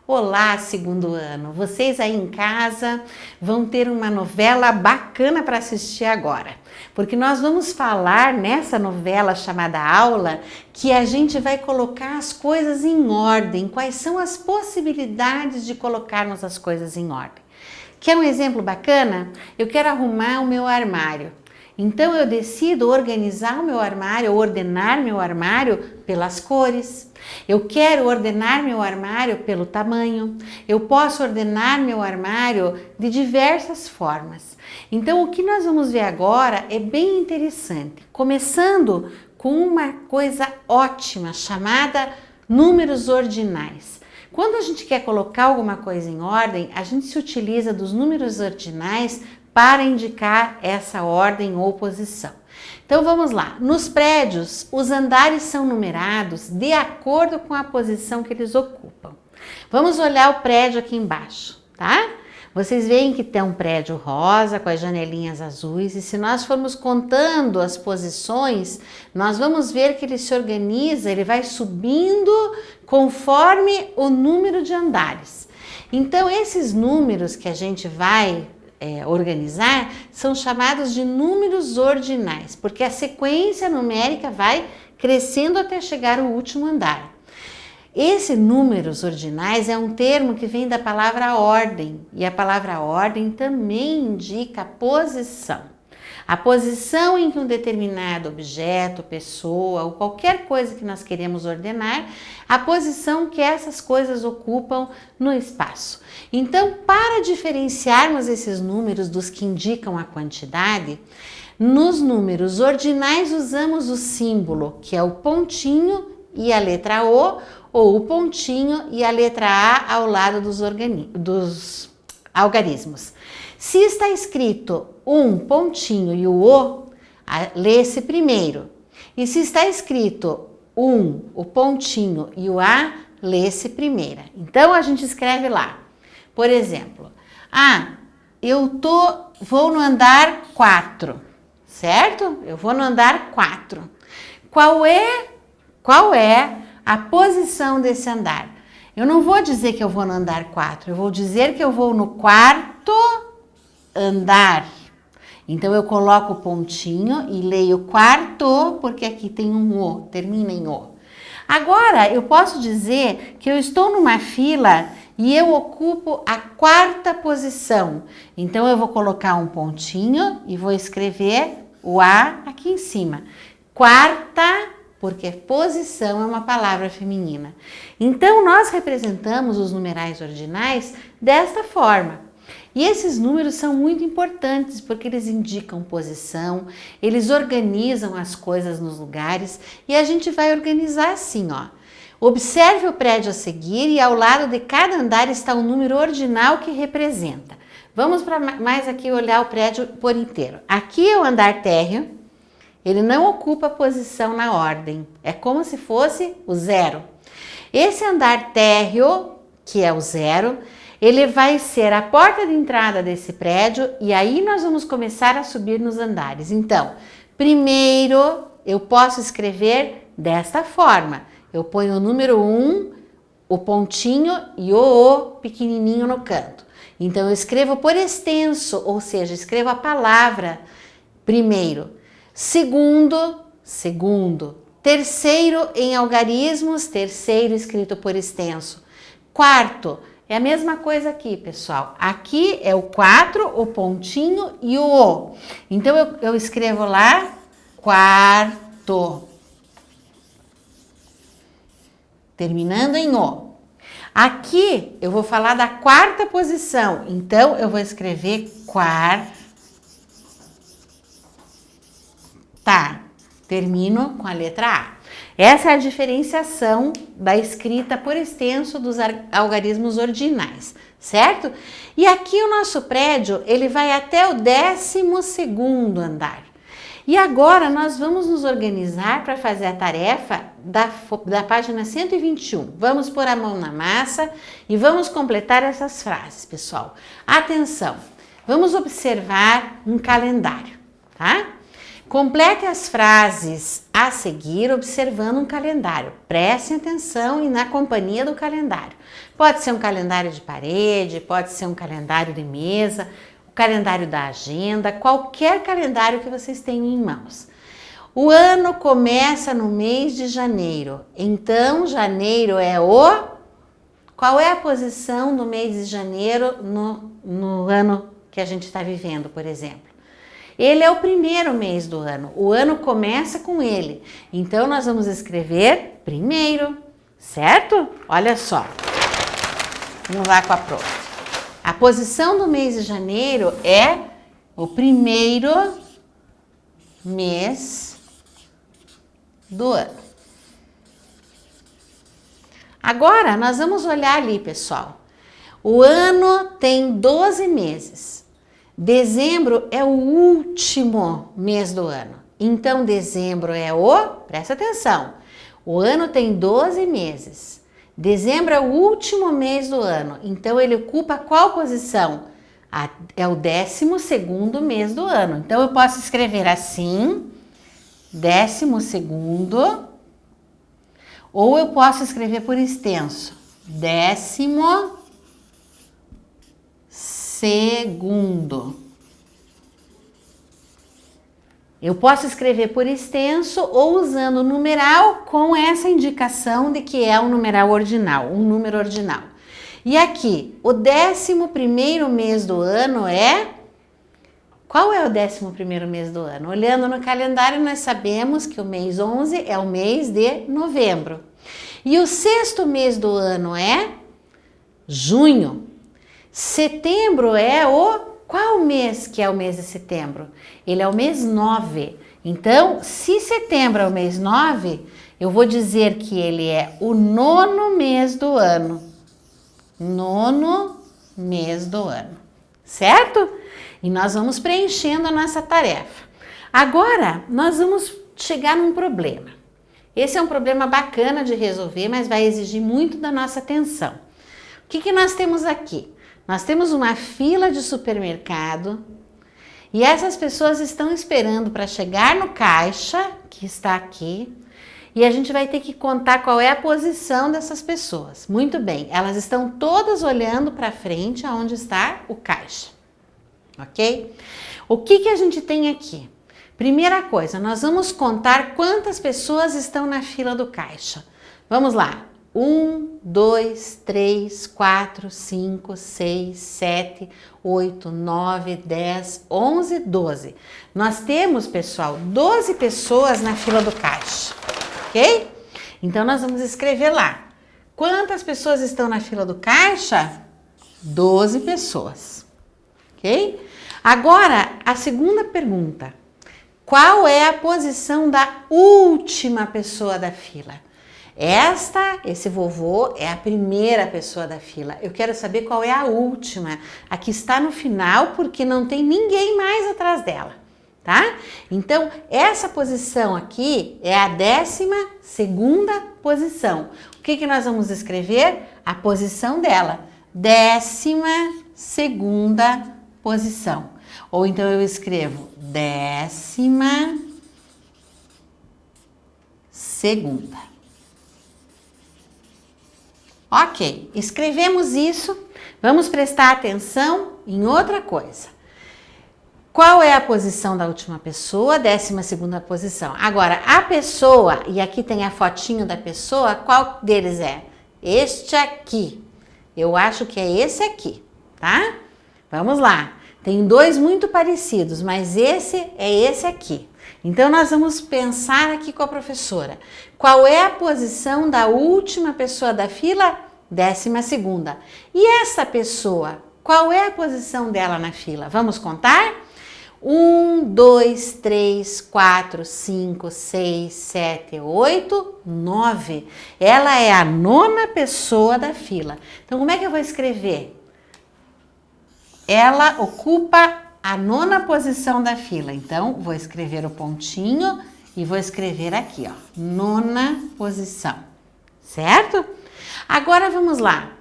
Olá, segundo ano! Vocês aí em casa vão ter uma novela bacana para assistir agora, porque nós vamos falar nessa novela chamada Aula que a gente vai colocar as coisas em ordem, quais são as possibilidades de colocarmos as coisas em ordem. Quer um exemplo bacana? Eu quero arrumar o meu armário. Então eu decido organizar o meu armário, ordenar meu armário pelas cores. Eu quero ordenar meu armário pelo tamanho. Eu posso ordenar meu armário de diversas formas. Então o que nós vamos ver agora é bem interessante. Começando com uma coisa ótima chamada números ordinais. Quando a gente quer colocar alguma coisa em ordem, a gente se utiliza dos números ordinais para indicar essa ordem ou posição. Então vamos lá, nos prédios os andares são numerados de acordo com a posição que eles ocupam. Vamos olhar o prédio aqui embaixo, tá? Vocês veem que tem um prédio rosa com as janelinhas azuis e se nós formos contando as posições, nós vamos ver que ele se organiza, ele vai subindo conforme o número de andares. Então esses números que a gente vai organizar são chamados de números ordinais, porque a sequência numérica vai crescendo até chegar ao último andar. Esse números ordinais é um termo que vem da palavra ordem, e a palavra ordem também indica a posição. A posição em que um determinado objeto, pessoa ou qualquer coisa que nós queremos ordenar, a posição que essas coisas ocupam no espaço. Então, para diferenciarmos esses números dos que indicam a quantidade, nos números ordinais usamos o símbolo, que é o pontinho e a letra O, ou o pontinho e a letra A ao lado dos algarismos. Se está escrito um pontinho e o O, lê-se primeiro. E se está escrito o pontinho e o A, lê-se primeira. Então a gente escreve lá. Por exemplo, vou no andar 4, certo? Eu vou no andar 4. Qual é a posição desse andar? Eu não vou dizer que eu vou no andar 4, eu vou dizer que eu vou no quarto andar. Então eu coloco o pontinho e leio quarto, porque aqui tem um O, termina em O. Agora eu posso dizer que eu estou numa fila e eu ocupo a quarta posição. Então eu vou colocar um pontinho e vou escrever o A aqui em cima. Quarta, porque posição é uma palavra feminina. Então nós representamos os numerais ordinais desta forma. E esses números são muito importantes porque eles indicam posição, eles organizam as coisas nos lugares e a gente vai organizar assim, ó. Observe o prédio a seguir e ao lado de cada andar está o número ordinal que representa. Vamos para mais aqui olhar o prédio por inteiro. Aqui é o andar térreo, ele não ocupa posição na ordem, é como se fosse o 0. Esse andar térreo, que é o 0, ele vai ser a porta de entrada desse prédio e aí nós vamos começar a subir nos andares. Então, primeiro eu posso escrever desta forma. Eu ponho o número 1, o pontinho e o O pequenininho no canto. Então eu escrevo por extenso, ou seja, escrevo a palavra primeiro. Segundo. Terceiro em algarismos, terceiro escrito por extenso. Quarto. É a mesma coisa aqui, pessoal. Aqui é o 4, o pontinho e o O. Então, eu escrevo lá, quarto. Terminando em O. Aqui, eu vou falar da quarta posição. Então, eu vou escrever quarta. Termino com a letra A. Essa é a diferenciação da escrita por extenso dos algarismos ordinais, certo? E aqui o nosso prédio, ele vai até o 12º andar. E agora nós vamos nos organizar para fazer a tarefa da página 121. Vamos pôr a mão na massa e vamos completar essas frases, pessoal. Atenção, vamos observar um calendário, tá? Complete as frases a seguir observando um calendário. Prestem atenção e na companhia do calendário. Pode ser um calendário de parede, pode ser um calendário de mesa, o calendário da agenda, qualquer calendário que vocês tenham em mãos. O ano começa no mês de janeiro. Então, janeiro é o... Qual é a posição do mês de janeiro no ano que a gente está vivendo, por exemplo? Ele é o primeiro mês do ano. O ano começa com ele. Então, nós vamos escrever primeiro, certo? Olha só. Vamos lá com a prof. A posição do mês de janeiro é o primeiro mês do ano. Agora, nós vamos olhar ali, pessoal. O ano tem 12 meses. Dezembro é o último mês do ano. Então, dezembro é presta atenção, o ano tem 12 meses. Dezembro é o último mês do ano. Então, ele ocupa qual posição? É o 12º mês do ano. Então, eu posso escrever assim, 12º, ou eu posso escrever por extenso, 12º. Eu posso escrever por extenso ou usando o numeral com essa indicação de que é um numeral ordinal, um número ordinal. E aqui, o 11º mês do ano é... Qual é o 11º mês do ano? Olhando no calendário, nós sabemos que o mês 11 é o mês de novembro. E o 6º mês do ano é junho. Setembro é qual mês que é o mês de setembro? Ele é o mês 9. Então, se setembro é o mês 9, eu vou dizer que ele é o 9º mês do ano. 9º mês do ano, certo? E nós vamos preenchendo a nossa tarefa. Agora, nós vamos chegar num problema. Esse é um problema bacana de resolver, mas vai exigir muito da nossa atenção. O que nós temos aqui? Nós temos uma fila de supermercado e essas pessoas estão esperando para chegar no caixa, que está aqui, e a gente vai ter que contar qual é a posição dessas pessoas. Muito bem, elas estão todas olhando para frente aonde está o caixa, ok? O que a gente tem aqui? Primeira coisa, nós vamos contar quantas pessoas estão na fila do caixa. Vamos lá. 1, 2, 3, 4, 5, 6, 7, 8, 9, 10, 11, 12. Nós temos, pessoal, 12 pessoas na fila do caixa, ok? Então, nós vamos escrever lá. Quantas pessoas estão na fila do caixa? 12 pessoas, ok? Agora, a segunda pergunta. Qual é a posição da última pessoa da fila? Esse vovô é a primeira pessoa da fila. Eu quero saber qual é a última. Aqui está no final porque não tem ninguém mais atrás dela, tá? Então, essa posição aqui é a 12ª posição. O que nós vamos escrever? A posição dela. 12ª posição. Ou então eu escrevo 12ª. Ok, escrevemos isso, vamos prestar atenção em outra coisa. Qual é a posição da última pessoa? 12ª posição. Agora, a pessoa, e aqui tem a fotinho da pessoa, qual deles é? Este aqui. Eu acho que é esse aqui, tá? Vamos lá. Tem dois muito parecidos, mas esse é esse aqui. Então, nós vamos pensar aqui com a professora. Qual é a posição da última pessoa da fila? 12ª. E essa pessoa, qual é a posição dela na fila? Vamos contar? 1, 2, 3, 4, 5, 6, 7, 8, 9. Ela é a 9ª pessoa da fila. Então, como é que eu vou escrever? Ela ocupa a 9ª posição da fila. Então, vou escrever o pontinho e vou escrever aqui, ó, 9ª posição, certo? Agora, vamos lá.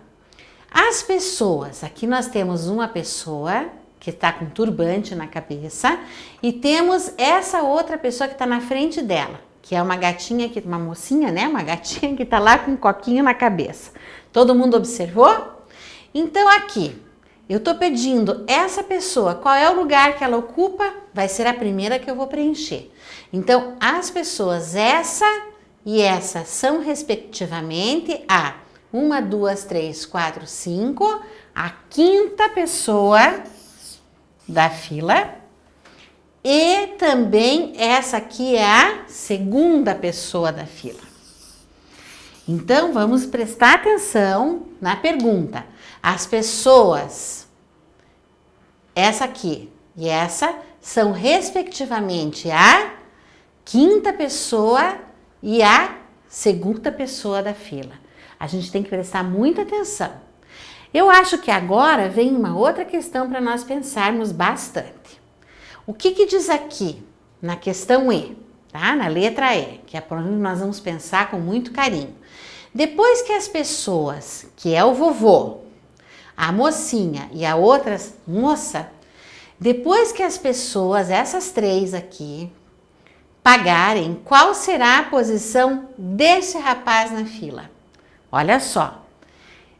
As pessoas, aqui nós temos uma pessoa que está com turbante na cabeça, e temos essa outra pessoa que está na frente dela, que é uma gatinha, uma mocinha, né? Uma gatinha que está lá com um coquinho na cabeça. Todo mundo observou? Então aqui, eu estou pedindo essa pessoa, qual é o lugar que ela ocupa? Vai ser a primeira que eu vou preencher. Então, as pessoas essa e essa são respectivamente a 1, 2, 3, 4, 5, a quinta pessoa da fila, e também essa aqui é a segunda pessoa da fila. Então, vamos prestar atenção na pergunta. As pessoas, essa aqui e essa, são respectivamente a quinta pessoa e a segunda pessoa da fila. A gente tem que prestar muita atenção. Eu acho que agora vem uma outra questão para nós pensarmos bastante. O que diz aqui na questão E, tá? Na letra E, que é por onde nós vamos pensar com muito carinho. Depois que as pessoas, que é o vovô, a mocinha e a outra moça, depois que as pessoas, essas três aqui, pagarem, qual será a posição desse rapaz na fila? Olha só.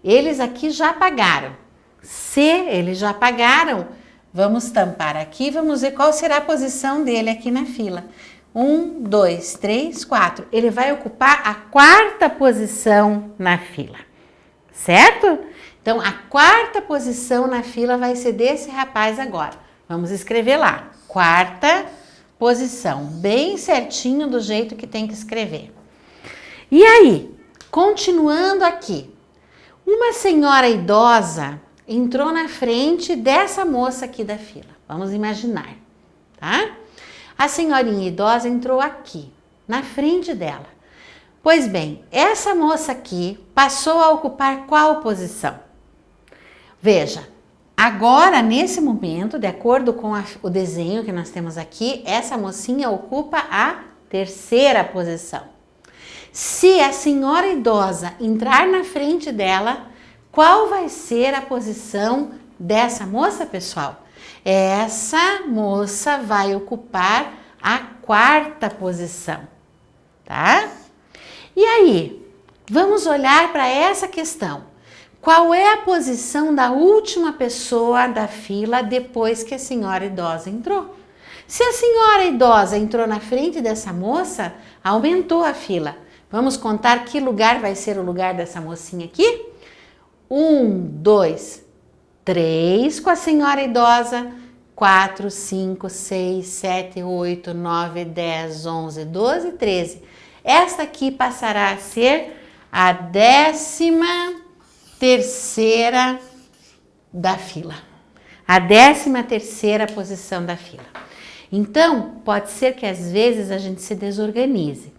Eles aqui já pagaram. Se eles já pagaram, vamos tampar aqui, vamos ver qual será a posição dele aqui na fila. 1, 2, 3, 4. Ele vai ocupar a quarta posição na fila, certo? Então, a quarta posição na fila vai ser desse rapaz agora. Vamos escrever lá, quarta posição, bem certinho do jeito que tem que escrever. E aí, continuando aqui. Uma senhora idosa entrou na frente dessa moça aqui da fila. Vamos imaginar, tá? A senhorinha idosa entrou aqui, na frente dela. Pois bem, essa moça aqui passou a ocupar qual posição? Veja, agora, nesse momento, de acordo com o desenho que nós temos aqui, essa mocinha ocupa a terceira posição. Se a senhora idosa entrar na frente dela, qual vai ser a posição dessa moça, pessoal? Essa moça vai ocupar a quarta posição, tá? E aí, vamos olhar para essa questão. Qual é a posição da última pessoa da fila depois que a senhora idosa entrou? Se a senhora idosa entrou na frente dessa moça, aumentou a fila. Vamos contar que lugar vai ser o lugar dessa mocinha aqui? 1, 2, 3 com a senhora idosa, 4, 5, 6, 7, 8, 9, 10, 11, 12, 13. Esta aqui passará a ser a 13ª da fila. A 13ª posição da fila. Então, pode ser que às vezes a gente se desorganize.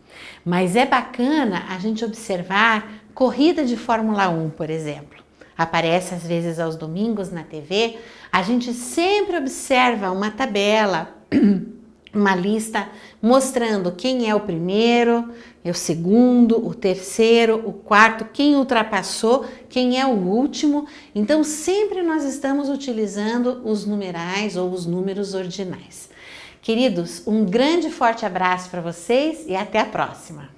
Mas é bacana a gente observar corrida de Fórmula 1, por exemplo. Aparece às vezes aos domingos na TV, a gente sempre observa uma tabela, uma lista mostrando quem é o primeiro, o segundo, o terceiro, o quarto, quem ultrapassou, quem é o último. Então sempre nós estamos utilizando os numerais ou os números ordinais. Queridos, um grande forte abraço para vocês e até a próxima!